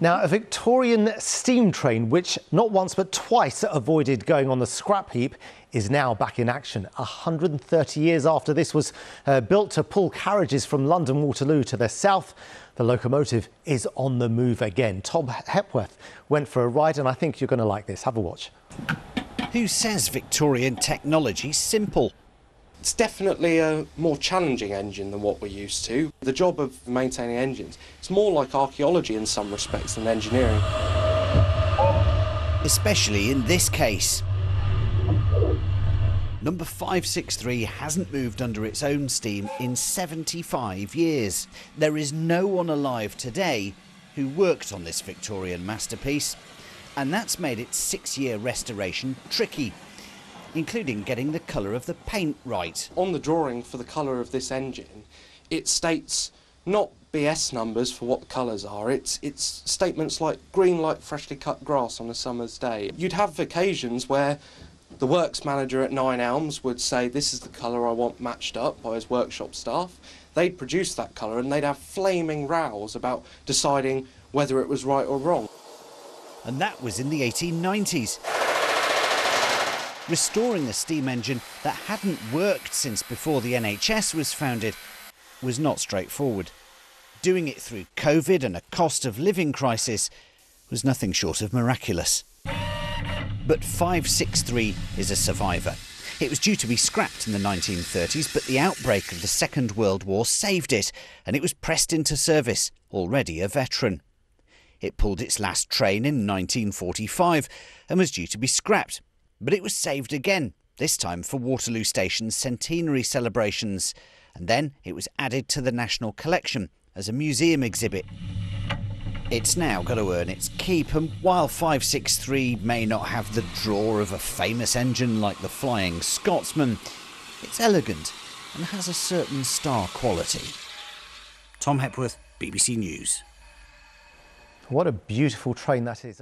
Now, a Victorian steam train, which not once but twice avoided going on the scrap heap, is now back in action. 130 years after this was built to pull carriages from London Waterloo to the south, the locomotive is on the move again. Tom Hepworth went for a ride, and I think you're going to like this. Have a watch. Who says Victorian technology's simple? It's definitely a more challenging engine than what we're used to. The job of maintaining engines, it's more like archaeology in some respects than engineering. Especially in this case. Number 563 hasn't moved under its own steam in 75 years. There is no one alive today who worked on this Victorian masterpiece, and that's made its 6-year restoration tricky, including getting the colour of the paint right. On the drawing for the colour of this engine, it states not BS numbers for what the colours are, it's statements like green like freshly cut grass on a summer's day. You'd have occasions where the works manager at Nine Elms would say, this is the colour I want matched up by his workshop staff. They'd produce that colour and they'd have flaming rows about deciding whether it was right or wrong. And that was in the 1890s. Restoring a steam engine that hadn't worked since before the NHS was founded was not straightforward. Doing it through COVID and a cost of living crisis was nothing short of miraculous. But 563 is a survivor. It was due to be scrapped in the 1930s, but the outbreak of the Second World War saved it, and it was pressed into service, already a veteran. It pulled its last train in 1945 and was due to be scrapped. But it was saved again, this time for Waterloo Station's centenary celebrations, and then it was added to the National Collection as a museum exhibit. It's now got to earn its keep, and while 563 may not have the draw of a famous engine like the Flying Scotsman, it's elegant and has a certain star quality. Tom Hepworth, BBC News. What a beautiful train that is.